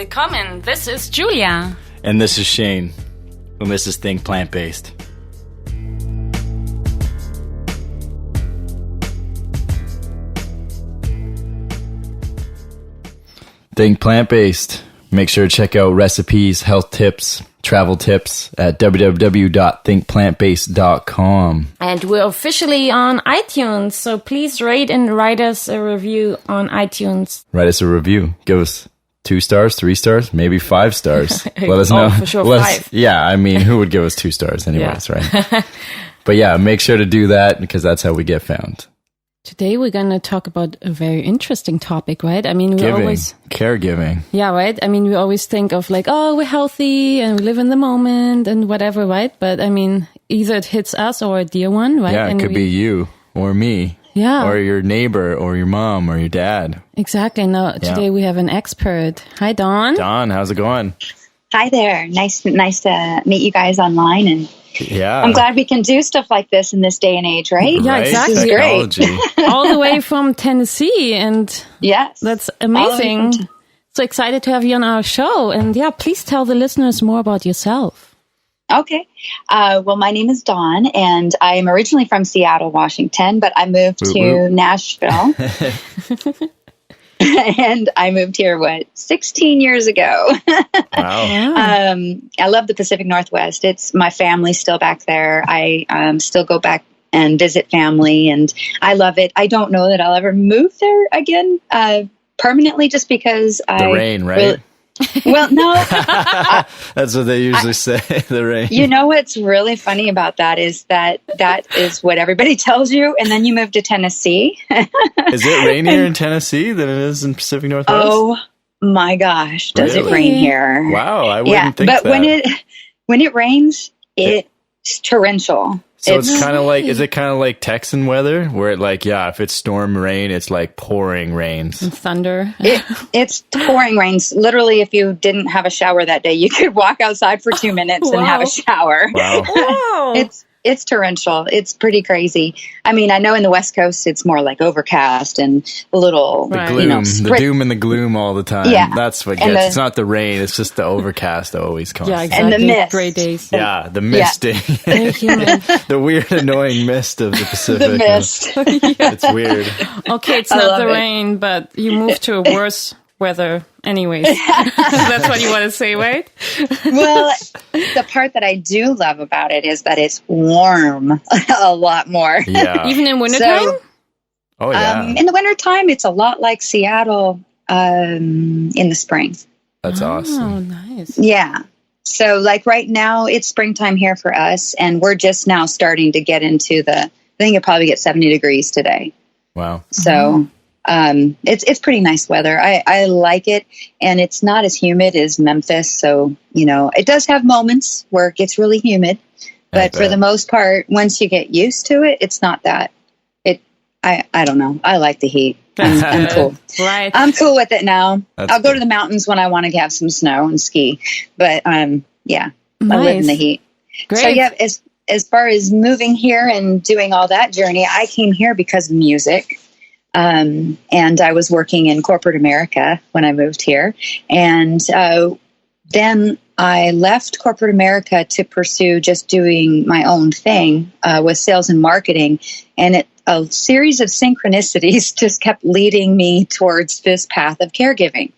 Willkommen, this is Julia. And this is Shane. And this is Think Plant-Based. Think Plant-Based. Make sure to check out recipes, health tips, travel tips at www.thinkplantbased.com. And we're officially on iTunes, so please rate and write us a review on iTunes. Write us a review. Give us 2 stars, 3 stars, maybe 5 stars. Let us know. For sure, 5. Yeah, I mean, who would give us 2 stars anyways, yeah. Right? But yeah, make sure to do that because that's how we get found. Today we're going to talk about a very interesting topic, right? I mean, caregiving. Yeah, right? I mean, we always think of like, oh, we're healthy and we live in the moment and whatever, right? But I mean, either it hits us or a dear one, right? Yeah, it could be you or me. Yeah. Or your neighbor or your mom or your dad. Exactly. Now, today we have an expert. Hi, Dawn. Dawn, how's it going? Hi there. Nice to meet you guys online, and yeah, I'm glad we can do stuff like this in this day and age, right? Yeah, right? exactly. This is Technology. great. All the way from Tennessee, and yes, that's amazing. So excited to have you on our show, and yeah, please tell the listeners more about yourself. Okay. Well, my name is Dawn, and I am originally from Seattle, Washington, but I moved to Nashville. And I moved here, 16 years ago. Wow. I love the Pacific Northwest. It's my family's still back there. I still go back and visit family, and I love it. I don't know that I'll ever move there again permanently, just because the rain, right? Well, no. That's what they usually say, the rain. You know what's really funny about that is that is what everybody tells you, and then you move to Tennessee. Is it rainier in Tennessee than it is in Pacific Northwest? Oh my gosh, does it rain here? Wow, I wouldn't think but that. when it rains, it's torrential. So it's kind of like, is it kind of like Texan weather where if it's storm rain, it's like pouring rains? And thunder. It's pouring rains. Literally, if you didn't have a shower that day, you could walk outside for 2 minutes and have a shower. Wow. Wow. It's torrential. It's pretty crazy. I mean, I know in the West Coast, it's more like overcast and a little, the gloom, the doom and the gloom all the time. Yeah. That's what gets, it's not the rain, it's just the overcast that always comes. Yeah, exactly. And the mist. Gray days. Yeah, the misting. The weird, annoying mist of the Pacific. The mist. It's weird. Okay, it's not the rain, but you moved to a worse weather anyways. That's what you want to say, right? Well, the part that I do love about it is that it's warm a lot more. Yeah. Even in wintertime? Oh, yeah. In the wintertime, it's a lot like Seattle in the spring. That's awesome. Oh, nice. Yeah. So like right now, it's springtime here for us, and we're just now starting to get into I think it'll probably get 70 degrees today. Wow. So it's pretty nice weather. I like it, and it's not as humid as Memphis. So, it does have moments where it gets really humid, but for the most part, once you get used to it, it's not that. I don't know. I like the heat. I'm cool. Right. I'm cool with it now. That's I'll go to the mountains when I want to have some snow and ski, but yeah, nice. I live in the heat. Great. So yeah, as far as moving here and doing all that journey, I came here because of music. And I was working in corporate America when I moved here. And then I left corporate America to pursue just doing my own thing with sales and marketing. And a series of synchronicities just kept leading me towards this path of caregiving.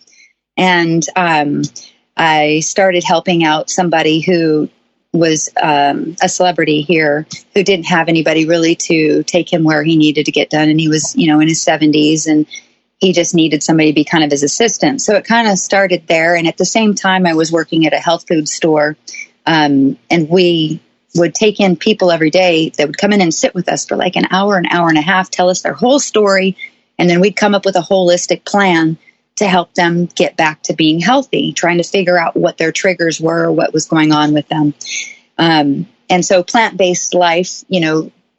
And I started helping out somebody who was a celebrity here who didn't have anybody really to take him where he needed to get done. And he was, in his 70s, and he just needed somebody to be kind of his assistant. So it kind of started there. And at the same time, I was working at a health food store, and we would take in people every day that would come in and sit with us for like an hour and a half, tell us their whole story. And then we'd come up with a holistic plan to help them get back to being healthy, trying to figure out what their triggers were, what was going on with them. And so plant-based life,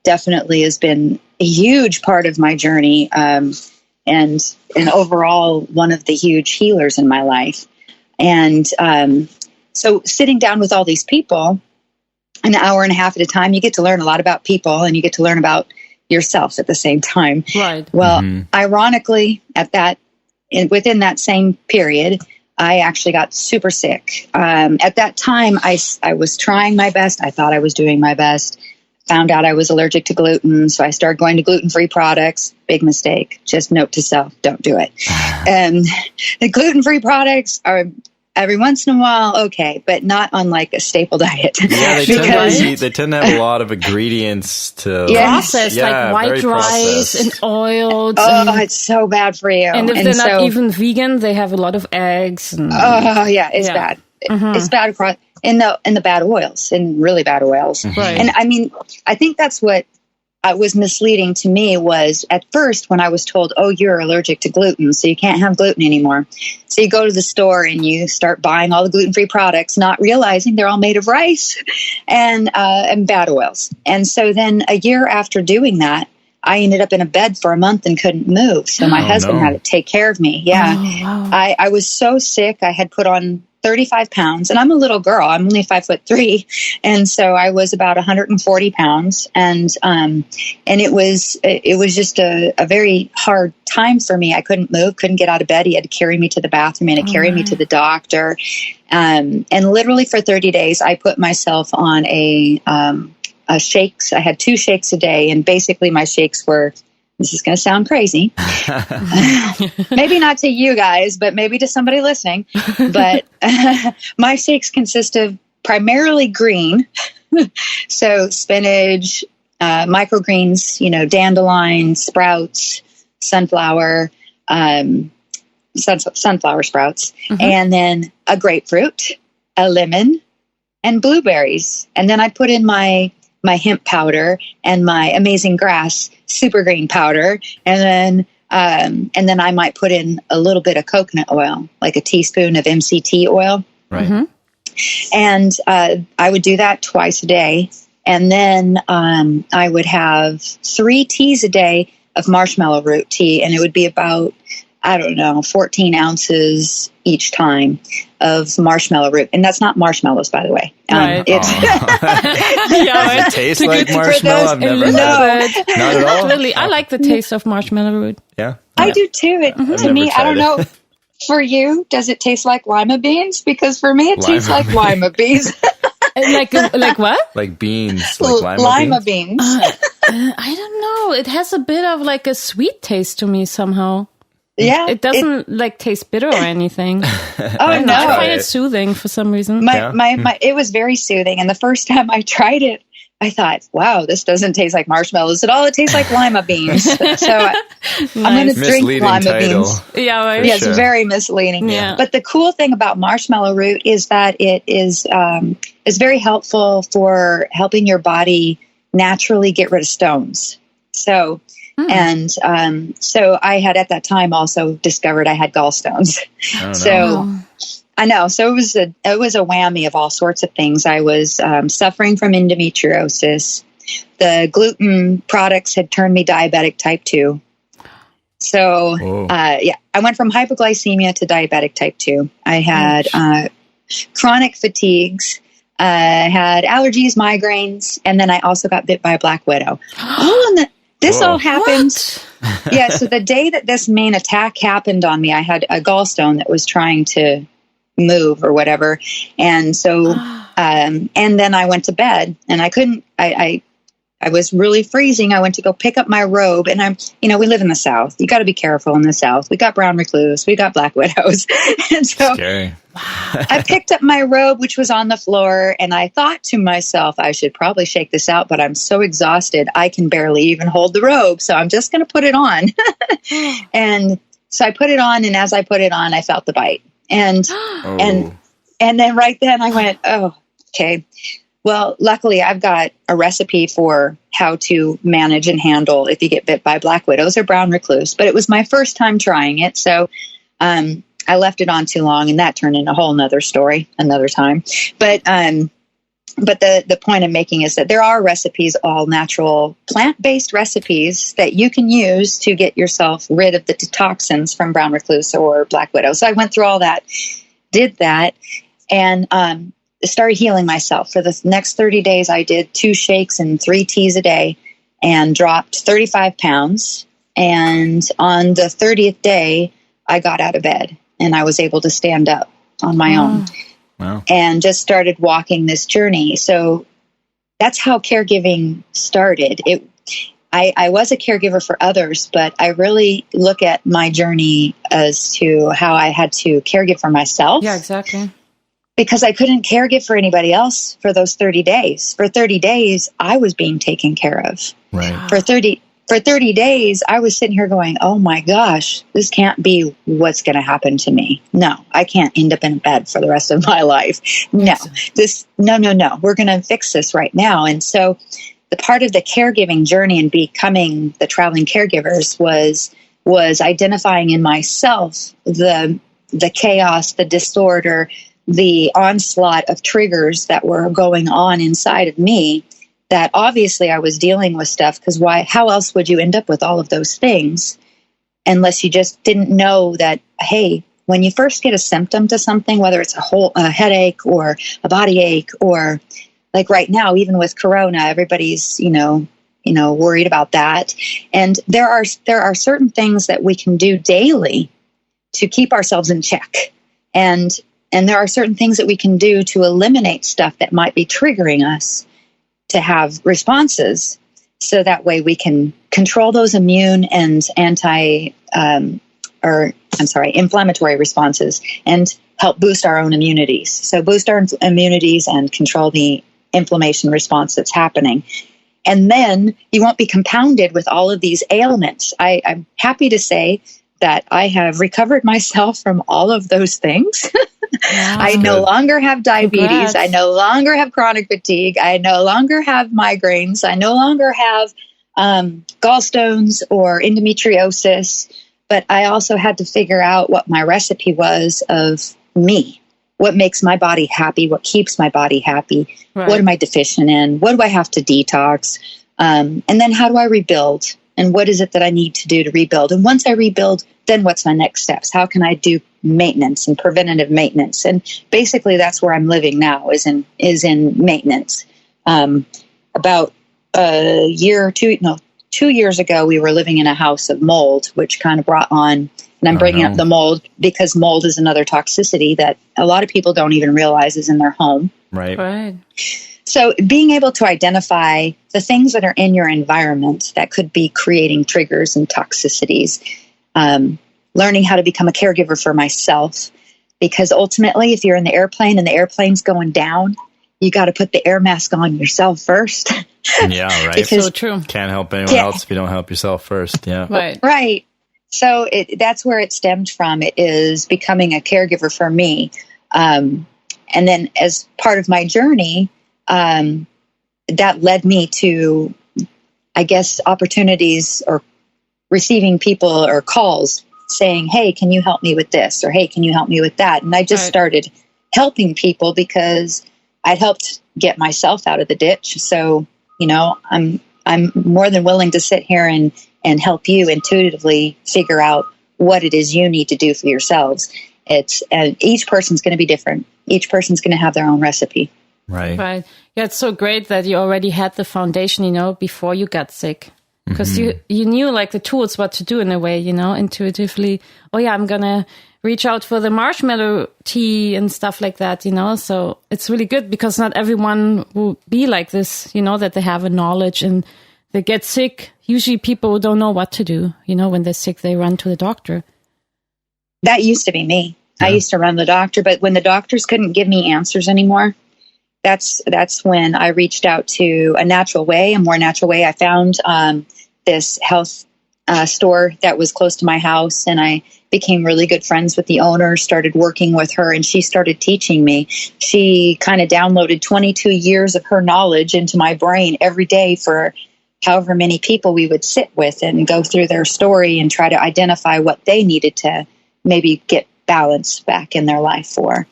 definitely has been a huge part of my journey, and overall one of the huge healers in my life. And so sitting down with all these people, an hour and a half at a time, you get to learn a lot about people, and you get to learn about yourself at the same time. Right. Well, ironically, within that same period, I actually got super sick. At that time, I was trying my best. I thought I was doing my best. Found out I was allergic to gluten, so I started going to gluten-free products. Big mistake. Just note to self, don't do it. The gluten-free products are every once in a while, okay, but not on like a staple diet. Yeah, they tend to have a lot of ingredients to process, like white rice and oils. Oh, it's so bad for you. And if they're not even vegan, they have a lot of eggs. And, oh, yeah, it's bad. It's bad across in the bad oils, in really bad oils. Right. And I mean, I think that's what was misleading to me was at first when I was told, oh, you're allergic to gluten, so you can't have gluten anymore. So you go to the store and you start buying all the gluten-free products, not realizing they're all made of rice and bad oils. And so then a year after doing that, I ended up in a bed for a month and couldn't move. So my husband had to take care of me. Yeah. Oh, wow. I was so sick. I had put on 35 pounds, and I'm a little girl. I'm only 5'3", and so I was about 140 pounds, and it was just a very hard time for me. I couldn't move, couldn't get out of bed. He had to carry me to the bathroom and carry me to the doctor, and literally for 30 days, I put myself on a shakes. I had 2 shakes a day, and basically my shakes were. This is going to sound crazy. Maybe not to you guys, but maybe to somebody listening. But my shakes consist of primarily green. So spinach, microgreens, dandelion, sprouts, sunflower sprouts, and then a grapefruit, a lemon, and blueberries. And then I put in my hemp powder and my amazing grass super green powder, and then I might put in a little bit of coconut oil, like a teaspoon of MCT oil. Right. And I would do that twice a day, and then I would have 3 teas a day of marshmallow root tea, and it would be about 14 ounces each time of marshmallow root. And that's not marshmallows, by the way. Right. Does it taste like marshmallow? I've never had it. Not at all? Lily, I like the taste of marshmallow root. Yeah. I do too. To me, I don't know. For you, does it taste like lima beans? Because for me, it tastes like lima beans. Like what? Like beans. Like lima beans. I don't know. It has a bit of like a sweet taste to me somehow. Yeah, it doesn't taste bitter or anything. No! I find it soothing for some reason. It was very soothing, and the first time I tried it, I thought, "Wow, this doesn't taste like marshmallows at all. It tastes like lima beans." So I'm going to drink lima beans. Yeah, right. Yes, very misleading. Yeah. But the cool thing about marshmallow root is that it is very helpful for helping your body naturally get rid of stones. So. And so I had at that time also discovered I had gallstones. I know. So it was a whammy of all sorts of things. I was suffering from endometriosis. The gluten products had turned me diabetic type 2. So I went from hypoglycemia to diabetic type 2. I had chronic fatigues. Had allergies, migraines, and then I also got bit by a black widow. This all happened. So the day that this main attack happened on me, I had a gallstone that was trying to move or whatever. And so, and then I went to bed and I couldn't, I was really freezing. I went to go pick up my robe, and we live in the South. You got to be careful in the South. We got brown recluse, we got black widows. And so scary. I picked up my robe, which was on the floor, and I thought to myself, I should probably shake this out, but I'm so exhausted, I can barely even hold the robe. So I'm just going to put it on. And so I put it on, and as I put it on, I felt the bite. And then right then I went, oh, okay. Well, luckily, I've got a recipe for how to manage and handle if you get bit by black widows or brown recluse. But it was my first time trying it, so I left it on too long, and that turned into a whole nother story another time. But the point I'm making is that there are recipes, all natural plant-based recipes that you can use to get yourself rid of the toxins from brown recluse or black widow. So I went through all that, did that, and started healing myself. For the next 30 days, I did 2 shakes and 3 teas a day and dropped 35 pounds. And on the 30th day, I got out of bed. and I was able to stand up on my own. Wow. And just started walking this journey. So that's how caregiving started. I was a caregiver for others, but I really look at my journey as to how I had to caregive for myself. Yeah, exactly. Because I couldn't caregive for anybody else for those 30 days. For 30 days, I was being taken care of. Right. For 30 days, I was sitting here going, oh my gosh, this can't be what's going to happen to me. No, I can't end up in bed for the rest of my life. No, no. We're going to fix this right now. And so the part of the caregiving journey and becoming the traveling caregivers was identifying in myself the chaos, the disorder, the onslaught of triggers that were going on inside of me, that obviously I was dealing with stuff, because how else would you end up with all of those things unless you just didn't know that, hey, when you first get a symptom to something, whether it's a headache or a body ache, or like right now, even with Corona, everybody's, worried about that. And there are certain things that we can do daily to keep ourselves in check. And there are certain things that we can do to eliminate stuff that might be triggering us to have responses, so that way we can control those immune and inflammatory responses and help boost our own immunities. So boost our immunities and control the inflammation response that's happening. And then you won't be compounded with all of these ailments. I'm happy to say that I have recovered myself from all of those things. Wow. I no longer have diabetes. Congrats. I no longer have chronic fatigue. I no longer have migraines. I no longer have gallstones or endometriosis. But I also had to figure out what my recipe was of me. What makes my body happy? What keeps my body happy? Right. What am I deficient in? What do I have to detox? And then how do I rebuild? And what is it that I need to do to rebuild? And once I rebuild, then what's my next steps? How can I do maintenance and preventative maintenance? And basically that's where I'm living now, is in maintenance. About a year or 2 years ago, we were living in a house of mold, which kind of brought on, and I'm bringing up the mold because mold is another toxicity that a lot of people don't even realize is in their home. Right. So being able to identify the things that are in your environment that could be creating triggers and toxicities, learning how to become a caregiver for myself, because ultimately if you're in the airplane and the airplane's going down, you got to put the air mask on yourself first. Yeah, right. Because so true. Can't help anyone else if you don't help yourself first. Yeah. Right. So that's where it stemmed from. It is becoming a caregiver for me. And then as part of my journey, that led me to, I guess, opportunities or receiving people or calls saying, hey, can you help me with this? Or, hey, can you help me with that? And I just started helping people because I'd helped get myself out of the ditch. So, I'm more than willing to sit here and help you intuitively figure out what it is you need to do for yourselves. And each person's going to be different. Each person's going to have their own recipe. Right. Yeah, it's so great that you already had the foundation, before you got sick. Because you knew like the tools, what to do in a way, intuitively. Oh yeah, I'm going to reach out for the marshmallow tea and stuff like that, So it's really good because not everyone will be like this, that they have a knowledge and they get sick. Usually people don't know what to do. When they're sick, they run to the doctor. That used to be me. Yeah. I used to run the doctor, but when the doctors couldn't give me answers anymore, that's when I reached out to a more natural way. I found this health store that was close to my house, and I became really good friends with the owner, started working with her, and she started teaching me. She kind of downloaded 22 years of her knowledge into my brain every day for however many people we would sit with and go through their story and try to identify what they needed to maybe get balance back in their life for.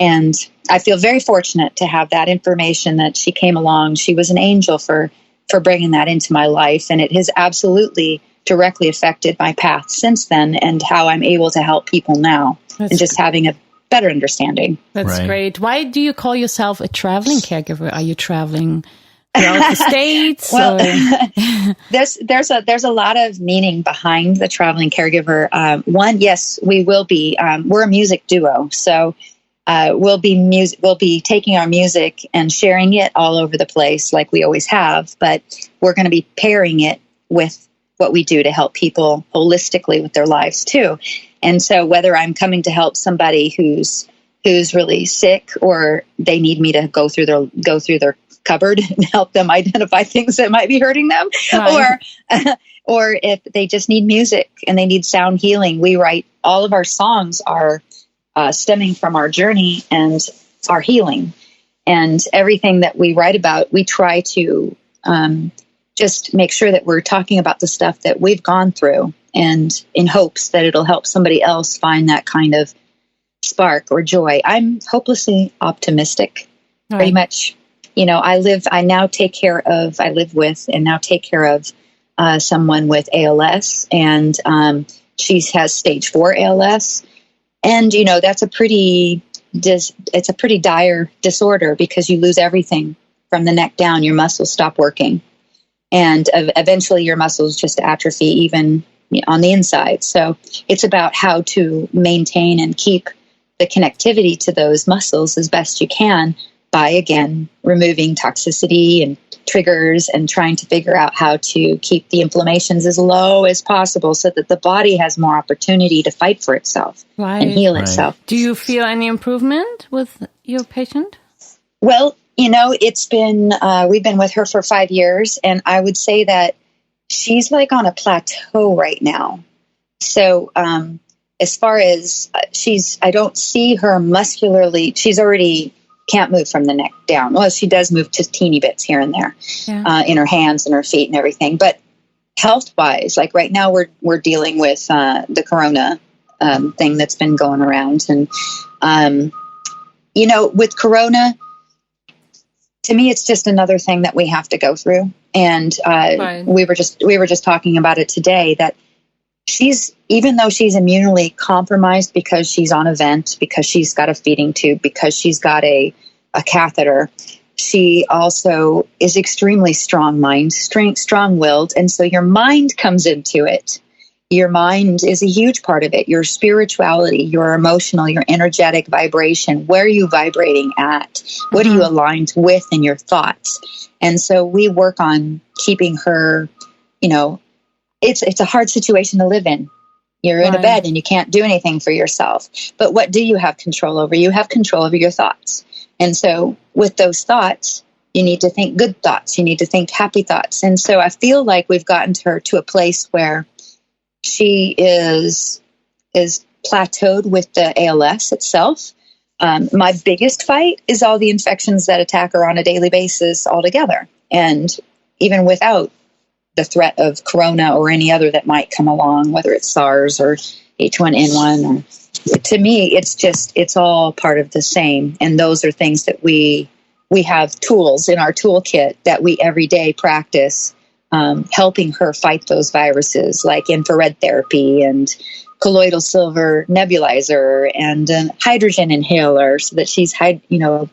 And I feel very fortunate to have that information that she came along. She was an angel for bringing that into my life. And it has absolutely directly affected my path since then and how I'm able to help people now. And just having a better understanding. That's great. Why do you call yourself a traveling caregiver? Are you traveling throughout the States? Well, there's a lot of meaning behind the Traveling Caregiver. One, yes, we will be. We're a music duo, so we'll be taking our music and sharing it all over the place, like we always have. But we're going to be pairing it with what we do to help people holistically with their lives too. And so, whether I'm coming to help somebody who's really sick, or they need me to go through their cupboard and help them identify things that might be hurting them, right. or if they just need music and they need sound healing, we write all of our songs are stemming from our journey and our healing, and everything that we write about, we try to just make sure that we're talking about the stuff that we've gone through, and in hopes that it'll help somebody else find that kind of spark or joy. I'm hopelessly optimistic, right. Pretty much. I now take care of someone with ALS, and she has stage 4 ALS. And, that's a pretty dire disorder, because you lose everything from the neck down. Your muscles stop working, and eventually your muscles just atrophy even on the inside. So it's about how to maintain and keep the connectivity to those muscles as best you can by, again, removing toxicity and triggers and trying to figure out how to keep the inflammations as low as possible so that the body has more opportunity to fight for itself and heal itself. Do you feel any improvement with your patient? Well, it's been, we've been with her for 5 years, and I would say that she's like on a plateau right now. So, as far as I don't see her muscularly, she's already can't move from the neck down. Well, she does move just teeny bits here and there, in her hands and her feet and everything. But health-wise, like right now, we're dealing with the corona thing that's been going around, and with corona, to me, it's just another thing that we have to go through. And we were just talking about it today, that even though she's immunely compromised because she's on a vent, because she's got a feeding tube, because she's got a catheter, she also is extremely strong-willed. And so your mind comes into it. Your mind is a huge part of it. Your spirituality, your emotional, your energetic vibration. Where are you vibrating at? What are you aligned with in your thoughts? And so we work on keeping her, it's a hard situation to live in. You're in a bed and you can't do anything for yourself. But what do you have control over? You have control over your thoughts. And so with those thoughts, you need to think good thoughts. You need to think happy thoughts. And so I feel like we've gotten her to a place where she is plateaued with the ALS itself. My biggest fight is all the infections that attack her on a daily basis altogether. And even without the threat of corona or any other that might come along, whether it's SARS or H1N1, to me, it's all part of the same. And those are things that we have tools in our toolkit that we every day practice, helping her fight those viruses, like infrared therapy and colloidal silver nebulizer and an hydrogen inhaler, so that she's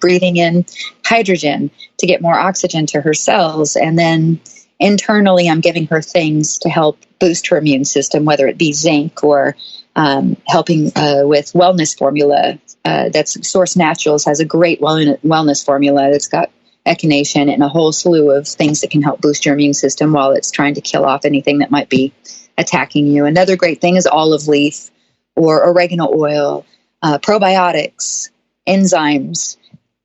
breathing in hydrogen to get more oxygen to her cells. And then internally, I'm giving her things to help boost her immune system, whether it be zinc or helping with wellness formula. That's Source Naturals has a great wellness formula that's got echinacea and a whole slew of things that can help boost your immune system while it's trying to kill off anything that might be attacking you. Another great thing is olive leaf or oregano oil, probiotics, enzymes.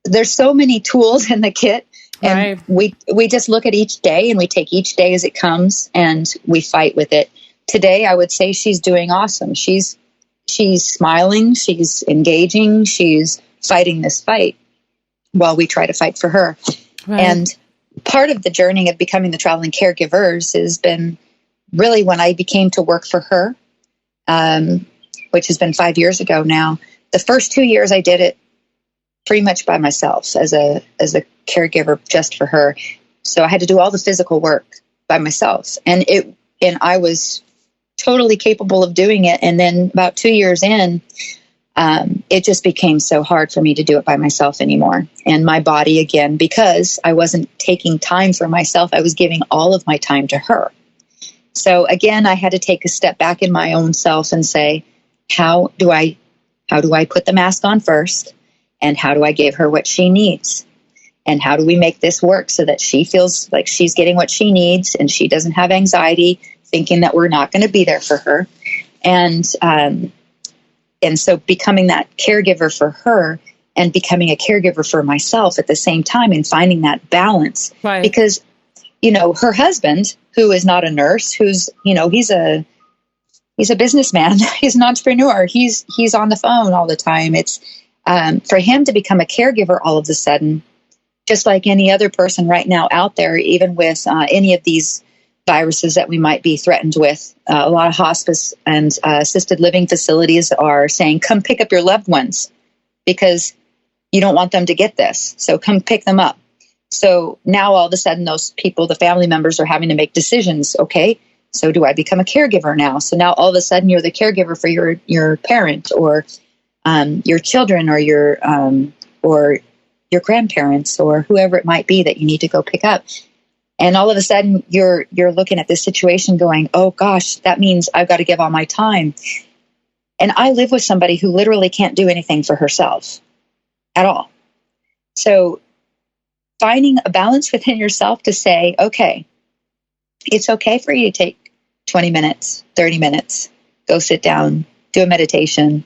There's so many tools in the kit. And we just look at each day and we take each day as it comes and we fight with it. Today, I would say she's doing awesome. She's smiling, she's engaging, she's fighting this fight while we try to fight for her. Right. And part of the journey of becoming the Traveling Caregivers has been really when I became to work for her, which has been 5 years ago now. The first 2 years I did it pretty much by myself as a caregiver just for her. So I had to do all the physical work by myself, and I was totally capable of doing it. And then about 2 years in, it just became so hard for me to do it by myself anymore. And my body, again, because I wasn't taking time for myself, I was giving all of my time to her. So again, I had to take a step back in my own self and say, how do I put the mask on first? And how do I give her what she needs? And how do we make this work so that she feels like she's getting what she needs and she doesn't have anxiety thinking that we're not going to be there for her? And so becoming that caregiver for her and becoming a caregiver for myself at the same time and finding that balance. Right. Because, her husband, who is not a nurse, who's, he's a businessman, he's an entrepreneur, he's on the phone all the time. It's for him to become a caregiver all of a sudden, just like any other person right now out there, even with any of these viruses that we might be threatened with. A lot of hospice and assisted living facilities are saying, come pick up your loved ones because you don't want them to get this. So come pick them up. So now all of a sudden those people, the family members, are having to make decisions. Okay, so do I become a caregiver now? So now all of a sudden you're the caregiver for your parent or your children or your grandparents or whoever it might be that you need to go pick up. And all of a sudden you're looking at this situation going, oh gosh, that means I've got to give all my time. And I live with somebody who literally can't do anything for herself at all. So finding a balance within yourself to say, okay, it's okay for you to take 20 minutes, 30 minutes, go sit down, do a meditation,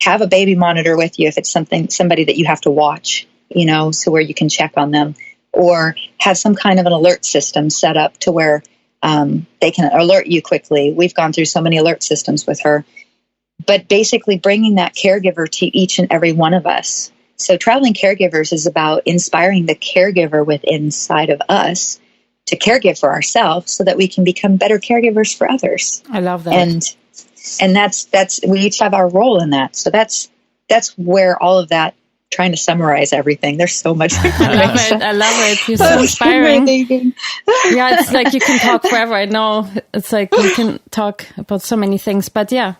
have a baby monitor with you if it's somebody that you have to watch, so where you can check on them, or have some kind of an alert system set up to where they can alert you quickly. We've gone through so many alert systems with her, but basically bringing that caregiver to each and every one of us. So Traveling Caregivers is about inspiring the caregiver within inside of us to caregive for ourselves so that we can become better caregivers for others. I love that. And that's we each have our role in that. So that's where all of that, trying to summarize everything. There's so much information. I love it. You're so inspiring. Yeah, it's like you can talk forever. I know it's like you can talk about so many things, but yeah.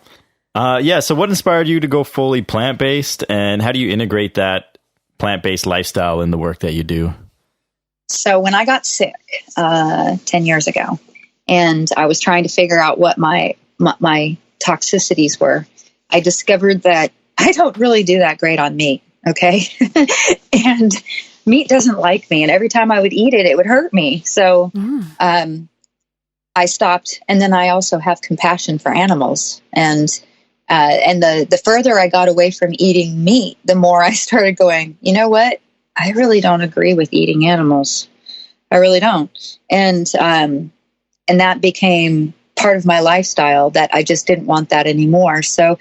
So what inspired you to go fully plant-based, and how do you integrate that plant-based lifestyle in the work that you do? So when I got sick 10 years ago, and I was trying to figure out what my toxicities were, I discovered that I don't really do that great on meat, okay? And meat doesn't like me, and every time I would eat it, it would hurt me. So I stopped, and then I also have compassion for animals. And the further I got away from eating meat, the more I started going, you know what? I really don't agree with eating animals. I really don't. And that became part of my lifestyle, that I just didn't want that anymore. So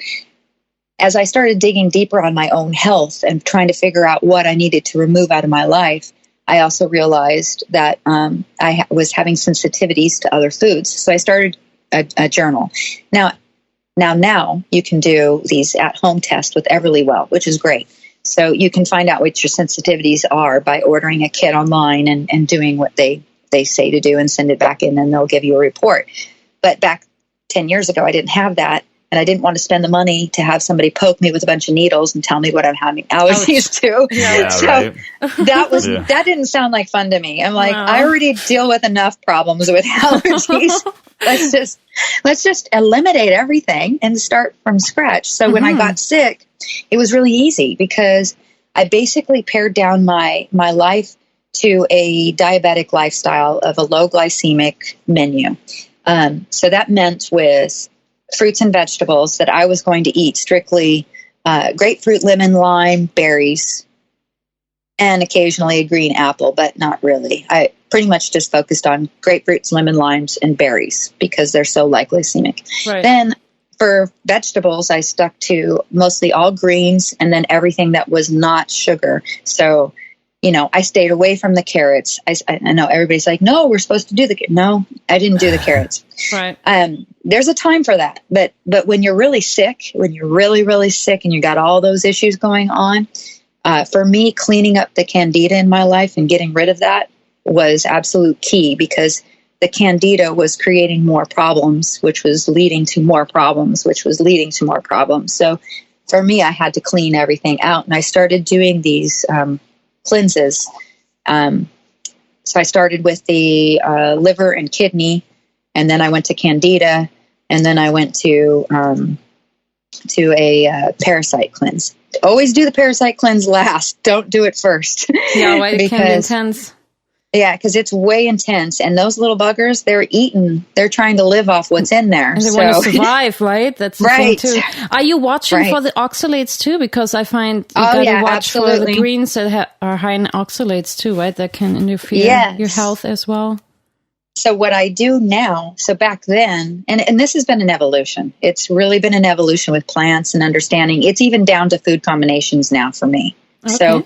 as I started digging deeper on my own health and trying to figure out what I needed to remove out of my life, I also realized that I was having sensitivities to other foods. So I started a journal. Now you can do these at-home tests with Everlywell, which is great. So you can find out what your sensitivities are by ordering a kit online and doing what they say to do and send it back in, and they'll give you a report. But back 10 years ago, I didn't have that. And I didn't want to spend the money to have somebody poke me with a bunch of needles and tell me what I'm having allergies to. Yeah, so right. that didn't sound like fun to me. I'm like, I already deal with enough problems with allergies. Let's just eliminate everything and start from scratch. So when I got sick, it was really easy because I basically pared down my life to a diabetic lifestyle of a low glycemic menu. So that meant with fruits and vegetables that I was going to eat strictly grapefruit, lemon, lime, berries, and occasionally a green apple, but not really. I pretty much just focused on grapefruits, lemon, limes, and berries because they're so light glycemic. Right. Then for vegetables, I stuck to mostly all greens and then everything that was not sugar. So, I stayed away from the carrots. I know everybody's like, no, we're supposed to do no, I didn't do the carrots. Right. There's a time for that. But when you're really sick, when you're really, really sick and you got all those issues going on, for me, cleaning up the candida in my life and getting rid of that was absolute key because the candida was creating more problems, which was leading to more problems, which was leading to more problems. So for me, I had to clean everything out. And I started doing these cleanses. So I started with the liver and kidney, and then I went to candida, and then I went to a parasite cleanse. Always do the parasite cleanse last. Don't do it first. Yeah, why it can be intense. Yeah, because it's way intense. And those little buggers, they're trying to live off what's in there. And they want to survive, right? That's the thing too. Are you watching for the oxalates too? Because I find you gotta watch for the greens that are high in oxalates too, right? That can interfere your health as well. So what I do now, so back then, and this has been an evolution. It's really been an evolution with plants and understanding. It's even down to food combinations now for me. Okay.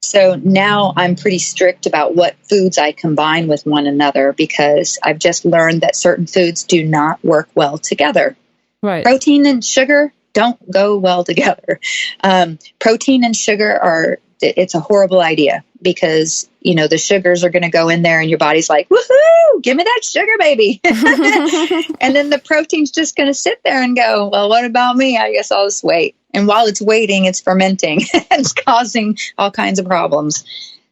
So now I'm pretty strict about what foods I combine with one another, because I've just learned that certain foods do not work well together. Right. Protein and sugar don't go well together. Protein and sugar it's a horrible idea, because, the sugars are going to go in there and your body's like, woohoo, give me that sugar, baby. And then the protein's just going to sit there and go, well, what about me? I guess I'll just wait. And while it's waiting, it's fermenting. It's causing all kinds of problems.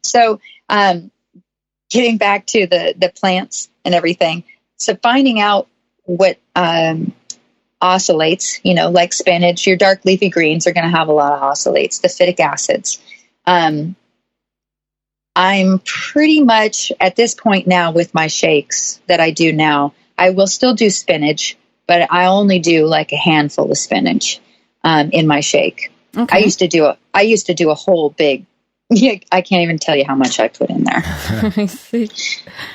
So getting back to the plants and everything. So finding out what oxalates, like spinach, your dark leafy greens are going to have a lot of oxalates, the phytic acids. I'm pretty much at this point now with my shakes that I do now, I will still do spinach, but I only do like a handful of spinach in my shake. Okay. I used to do a whole big, I can't even tell you how much I put in there. I see.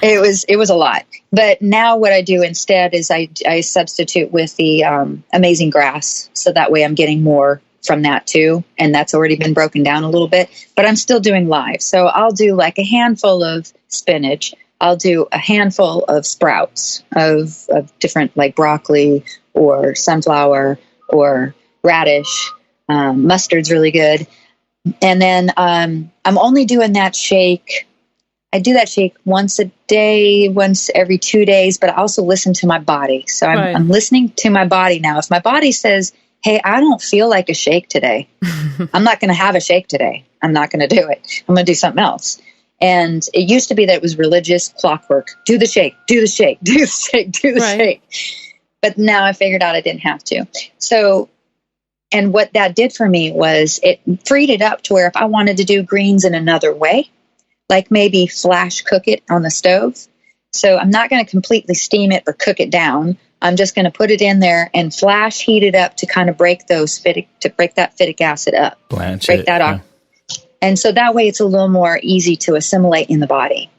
It was a lot. But now what I do instead is I substitute with the amazing grass. So that way I'm getting more from that too. And that's already been broken down a little bit, but I'm still doing live. So I'll do like a handful of spinach. I'll do a handful of sprouts of different, like broccoli or sunflower or radish. Mustard's really good. And then I'm only doing that shake. I do that shake once a day, once every 2 days, but I also listen to my body. So I'm listening to my body now. If my body says, hey, I don't feel like a shake today, I'm not going to have a shake today. I'm not going to do it. I'm going to do something else. And it used to be that it was religious clockwork. Do the shake, do the shake, do the shake, do the shake. But now I figured out I didn't have to. So, and what that did for me was it freed it up to where if I wanted to do greens in another way, like maybe flash cook it on the stove. So I'm not going to completely steam it or cook it down. I'm just going to put it in there and flash heat it up to kind of break that phytic acid up. Blanch break it, that off. And so that way it's a little more easy to assimilate in the body.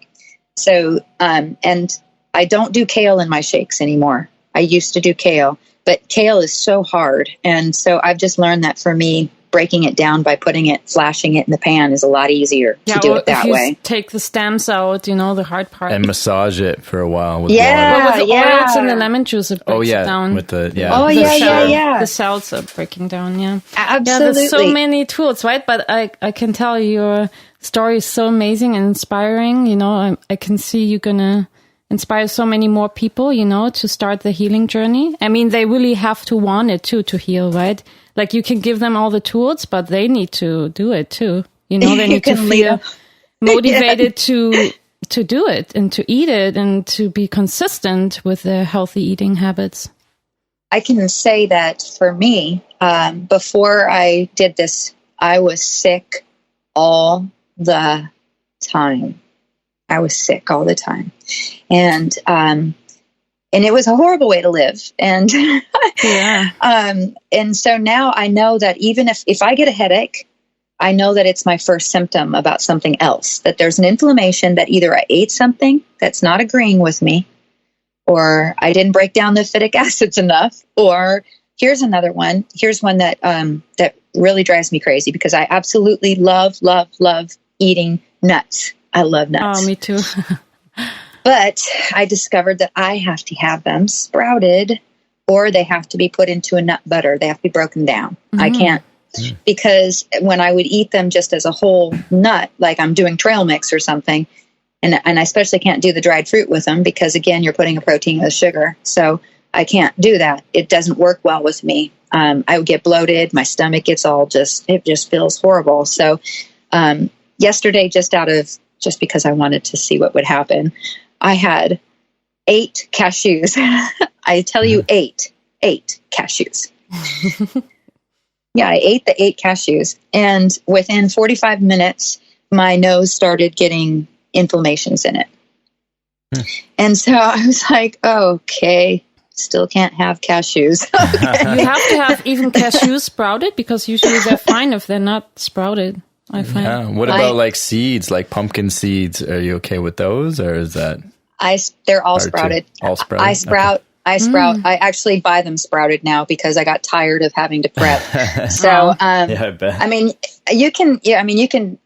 So, and I don't do kale in my shakes anymore. I used to do kale, but kale is so hard. And so I've just learned that for me, breaking it down by flashing it in the pan is a lot easier to do it that way. Take the stems out, the hard part. And massage it for a while with water. Well, with the oils and the lemon juice, it breaks it down. With the, The cells are breaking down, Absolutely. Yeah, there's so many tools, right? But I can tell your story is so amazing and inspiring. I can see you're going to inspire so many more people, to start the healing journey. I mean, they really have to want it too, to heal, right? Like you can give them all the tools, but they need to do it too. They need to feel motivated to do it and to eat it and to be consistent with their healthy eating habits. I can say that for me, before I did this, I was sick all the time. I was sick all the time. And it was a horrible way to live. And, and so now I know that even if I get a headache, I know that it's my first symptom about something else, that there's an inflammation, that either I ate something that's not agreeing with me, or I didn't break down the phytic acids enough, or here's another one. Here's one that, that really drives me crazy, because I absolutely love eating nuts. I love nuts. Oh, me too. But I discovered that I have to have them sprouted, or they have to be put into a nut butter. They have to be broken down. Mm-hmm. I can't, because when I would eat them just as a whole nut, like I'm doing trail mix or something, and I especially can't do the dried fruit with them, because again, you're putting a protein with sugar. So I can't do that. It doesn't work well with me. I would get bloated. My stomach gets it just feels horrible. So, yesterday, just because I wanted to see what would happen, I had 8 cashews. I tell you, 8 cashews. Yeah, I ate the 8 cashews. And within 45 minutes, my nose started getting inflammations in it. And so I was like, okay, still can't have cashews. Okay. You have to have even cashews sprouted, because usually they're fine if they're not sprouted, I find. Yeah. What about like seeds, like pumpkin seeds? Are you okay with those, or is that? They're all sprouted. All sprouted? I sprout. I actually buy them sprouted now because I got tired of having to prep. So, I bet. I mean, you can,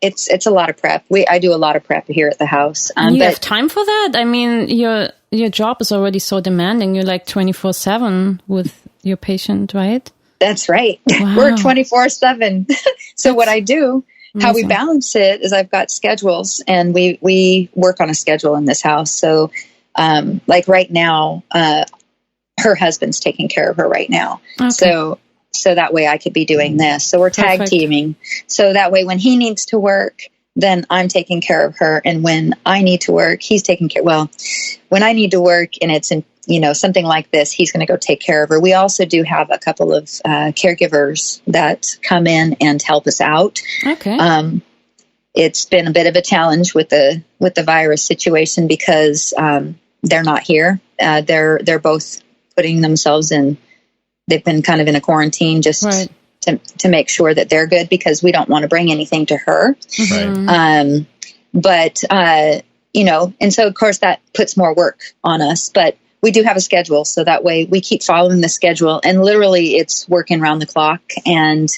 it's a lot of prep. I do a lot of prep here at the house. You have time for that? I mean, your job is already so demanding. You're like 24/7 with your patient, right? That's right. Wow. We're 24/7. So what I do, how we balance it is I've got schedules, and we work on a schedule in this house. So, like right now, her husband's taking care of her right now. Okay. So that way I could be doing this. So we're tag teaming. So that way when he needs to work, then I'm taking care of her. And when I need to work, he's taking care. Well, when I need to work and it's in, something like this, he's going to go take care of her. We also do have a couple of caregivers that come in and help us out. Okay. It's been a bit of a challenge with the virus situation because they're not here. They're both putting themselves in. They've been kind of in a quarantine just to make sure that they're good, because we don't want to bring anything to her. Right. And so of course that puts more work on us, but we do have a schedule. So that way we keep following the schedule, and literally it's working around the clock. And,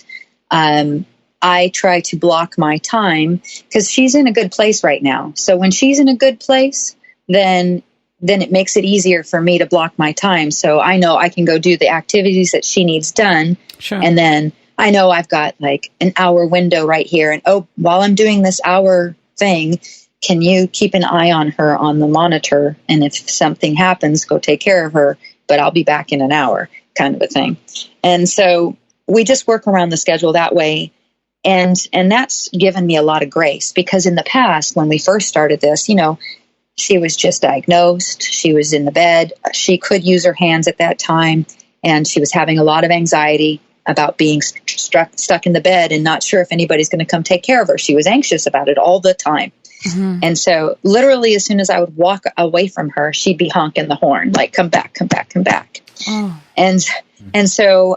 I try to block my time because she's in a good place right now. So when she's in a good place, then it makes it easier for me to block my time. So I know I can go do the activities that she needs done. Sure. And then I know I've got like an hour window right here. And while I'm doing this hour thing, can you keep an eye on her on the monitor? And if something happens, go take care of her, but I'll be back in an hour, kind of a thing. And so we just work around the schedule that way. And that's given me a lot of grace, because in the past, when we first started this, she was just diagnosed. She was in the bed. She could use her hands at that time. And she was having a lot of anxiety about being stuck in the bed and not sure if anybody's going to come take care of her. She was anxious about it all the time. Mm-hmm. And so literally as soon as I would walk away from her, she'd be honking the horn, like, come back, come back, come back. Oh. And so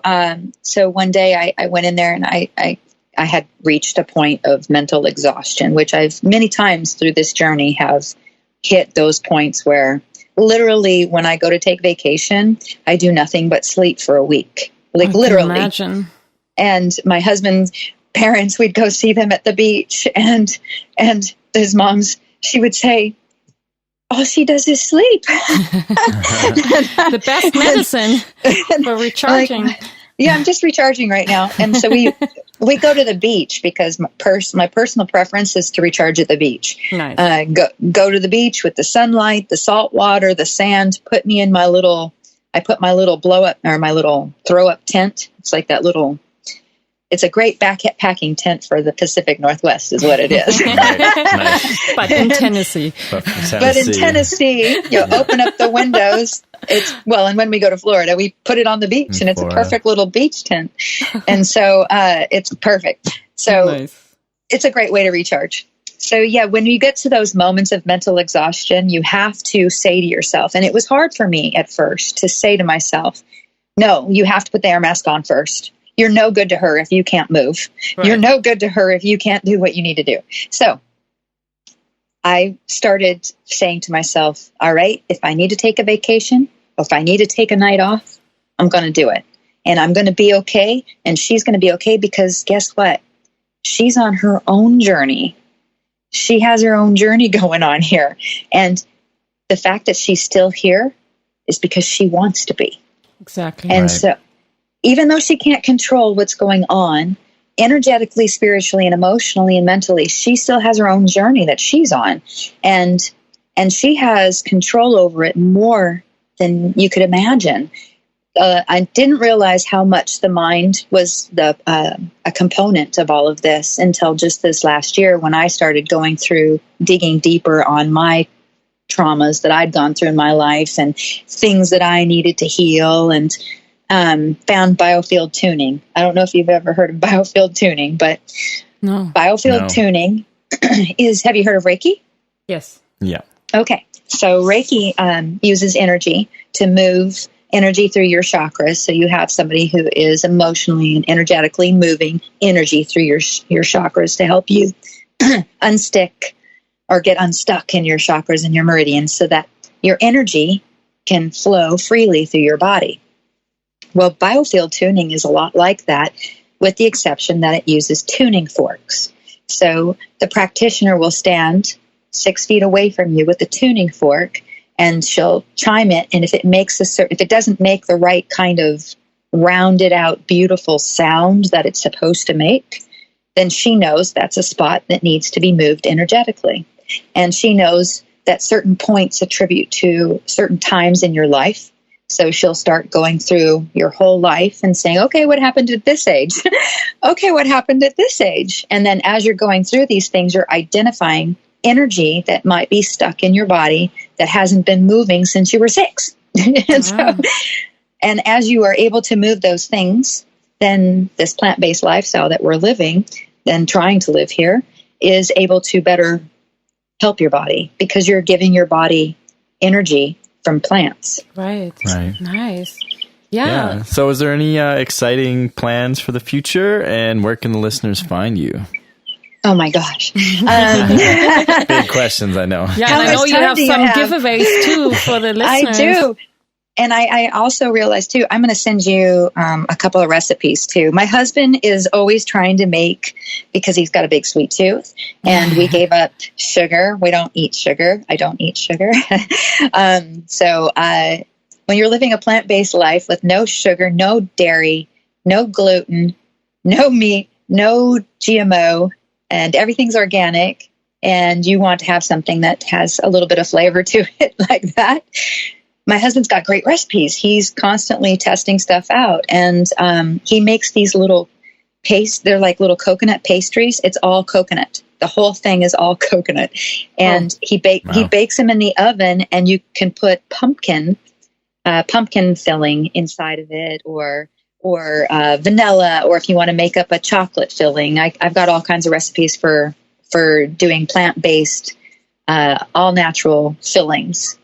one day I went in there and I had reached a point of mental exhaustion, which I've many times through this journey have hit those points where literally when I go to take vacation, I do nothing but sleep for a week. Like literally. Imagine. And my husband's parents, we'd go see them at the beach, and his mom's, she would say, all she does is sleep. The best medicine for recharging. Yeah, I'm just recharging right now. And so we go to the beach because my personal preference is to recharge at the beach. Nice. Go to the beach with the sunlight, the salt water, the sand. I put my little blow up or my little throw up tent. It's like that little. It's a great backpacking tent for the Pacific Northwest, is what it is. Nice. But in Tennessee. But in Tennessee, you open up the windows. And when we go to Florida, we put it on the beach, and it's a perfect little beach tent. And so it's perfect. So nice. It's a great way to recharge. So yeah, when you get to those moments of mental exhaustion, you have to say to yourself, and it was hard for me at first to say to myself, no, you have to put the air mask on first. You're no good to her if you can't move. Right. You're no good to her if you can't do what you need to do. So I started saying to myself, all right, if I need to take a vacation, or if I need to take a night off, I'm going to do it. And I'm going to be okay. And she's going to be okay, because guess what? She's on her own journey. She has her own journey going on here. And the fact that she's still here is because she wants to be. Exactly. And so even though she can't control what's going on energetically, spiritually, and emotionally and mentally, she still has her own journey that she's on. And she has control over it more than you could imagine. I didn't realize how much the mind was a component of all of this until just this last year, when I started going through, digging deeper on my traumas that I'd gone through in my life and things that I needed to heal, and found biofield tuning. I don't know if you've ever heard of biofield tuning, but biofield tuning is, have you heard of Reiki? Yes. Yeah. Okay. So Reiki uses energy to move energy through your chakras. So you have somebody who is emotionally and energetically moving energy through your chakras to help you unstick or get unstuck in your chakras and your meridians so that your energy can flow freely through your body. Well, biofield tuning is a lot like that, with the exception that it uses tuning forks. So the practitioner will stand 6 feet away from you with the tuning fork, and she'll chime it. And if it doesn't make the right kind of rounded out, beautiful sound that it's supposed to make, then she knows that's a spot that needs to be moved energetically. And she knows that certain points attribute to certain times in your life. So she'll start going through your whole life and saying, okay, what happened at this age? Okay, what happened at this age? And then as you're going through these things, you're identifying energy that might be stuck in your body that hasn't been moving since you were 6. And as you are able to move those things, then this plant-based lifestyle that we're living and trying to live here is able to better help your body, because you're giving your body energy from plants. Right. Nice. Yeah. So is there any exciting plans for the future, and where can the listeners find you? Oh my gosh. Big questions, I know. Yeah, and I know you have some giveaways too for the listeners. I do. And I also realized too, I'm going to send you a couple of recipes too. My husband is always trying to make, because he's got a big sweet tooth, and we gave up sugar. We don't eat sugar. I don't eat sugar. So when you're living a plant-based life with no sugar, no dairy, no gluten, no meat, no GMO, and everything's organic, and you want to have something that has a little bit of flavor to it like that, my husband's got great recipes. He's constantly testing stuff out, and he makes these little they're like little coconut pastries. It's all coconut. The whole thing is all coconut. And he bakes them in the oven, and you can put pumpkin filling inside of it, or vanilla, or if you want to make up a chocolate filling. I've got all kinds of recipes for doing plant-based, all natural fillings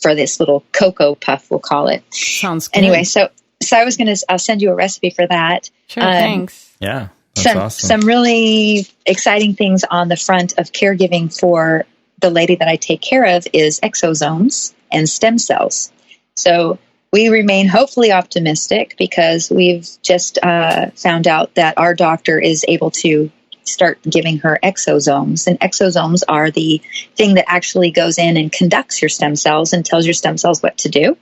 for this little cocoa puff, we'll call it. Sounds good. Anyway, so I'll send you a recipe for that. Sure, thanks. Yeah, that's awesome. Some really exciting things on the front of caregiving for the lady that I take care of is exosomes and stem cells. So we remain hopefully optimistic, because we've just found out that our doctor is able to start giving her exosomes. And exosomes are the thing that actually goes in and conducts your stem cells and tells your stem cells what to do.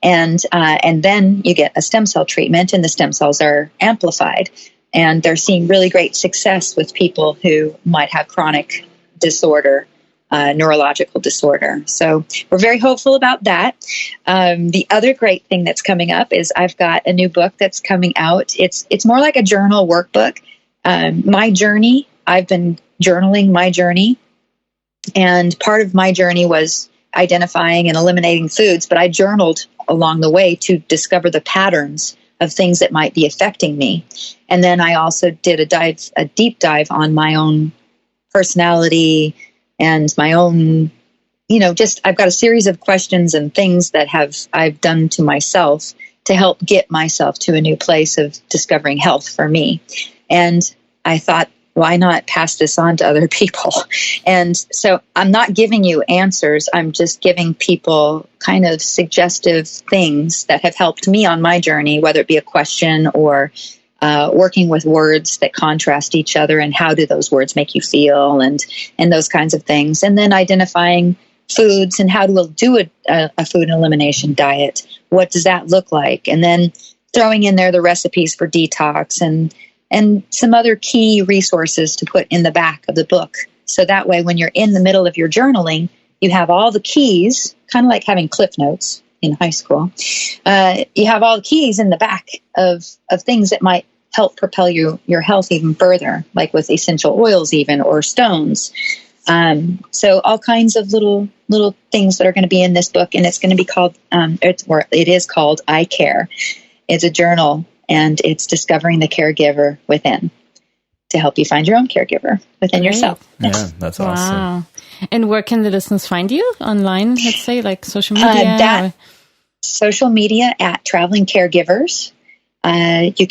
And then you get a stem cell treatment, and the stem cells are amplified. And they're seeing really great success with people who might have chronic disorder, neurological disorder. So we're very hopeful about that. The other great thing that's coming up is I've got a new book that's coming out. It's more like a journal workbook. My journey, I've been journaling my journey, and part of my journey was identifying and eliminating foods, but I journaled along the way to discover the patterns of things that might be affecting me. And then I also did a deep dive on my own personality and my own, I've got a series of questions and things that I've done to myself to help get myself to a new place of discovering health for me. And I thought, why not pass this on to other people? And so I'm not giving you answers. I'm just giving people kind of suggestive things that have helped me on my journey, whether it be a question or working with words that contrast each other, and how do those words make you feel, and those kinds of things. And then identifying foods and how to do a food elimination diet. What does that look like? And then throwing in there the recipes for detox and some other key resources to put in the back of the book. So that way, when you're in the middle of your journaling, you have all the keys, kind of like having Cliff Notes in high school. You have all the keys in the back of things that might help propel your health even further, like with essential oils even, or stones. So all kinds of little things that are going to be in this book, and it's going to be called, it is called I Care. It's a journal, and it's discovering the caregiver within to help you find your own caregiver within yourself. Yeah, that's awesome. Wow. And where can the listeners find you online? Let's say like social media. Social media at Traveling Caregivers. You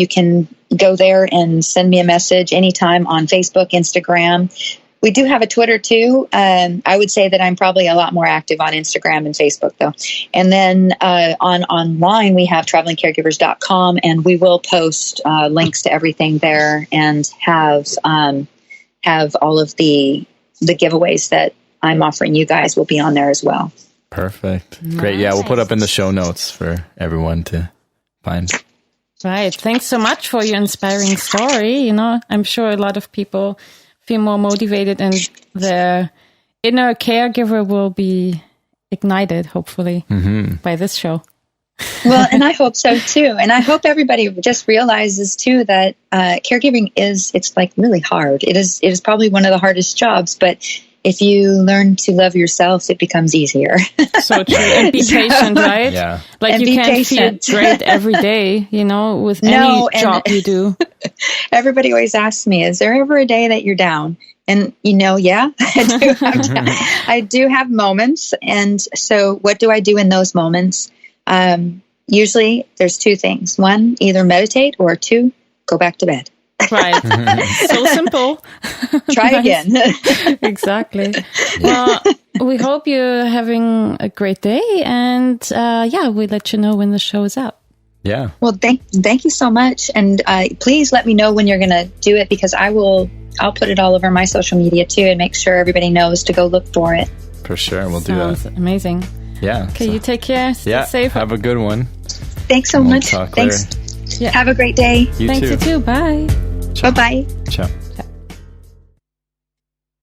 can go there and send me a message anytime on Facebook, Instagram. We do have a Twitter too. I would say that I'm probably a lot more active on Instagram and Facebook though. And then online we have travelingcaregivers.com, and we will post links to everything there, and have all of the giveaways that I'm offering you guys will be on there as well. Perfect. Nice. Great. Yeah, we'll put up in the show notes for everyone to find. Right. Thanks so much for your inspiring story. I'm sure a lot of people feel more motivated, and their inner caregiver will be ignited, hopefully, by this show. Well, and I hope so too. And I hope everybody just realizes too that caregiving it's like really hard. It is probably one of the hardest jobs, but if you learn to love yourself, it becomes easier. So true. And be patient, right? Yeah. Like and you can't feel great every day, with any job you do. Everybody always asks me, is there ever a day that you're down? And, yeah, I do have moments. And so what do I do in those moments? Usually there's two things. One, either meditate, or two, go back to bed. Right. So simple. Try again. Exactly. Well, we hope you're having a great day, and we'll let you know when the show is out. Yeah. Well, thank you so much, and please let me know when you're going to do it, because I'll put it all over my social media too, and make sure everybody knows to go look for it. For sure, we'll do that. Amazing. Yeah. Okay, you take care. Stay safe. Have a good one. Thanks so much. Thanks. Later. Yeah. Have a great day. You too. Bye. Ciao. Bye-bye. Ciao.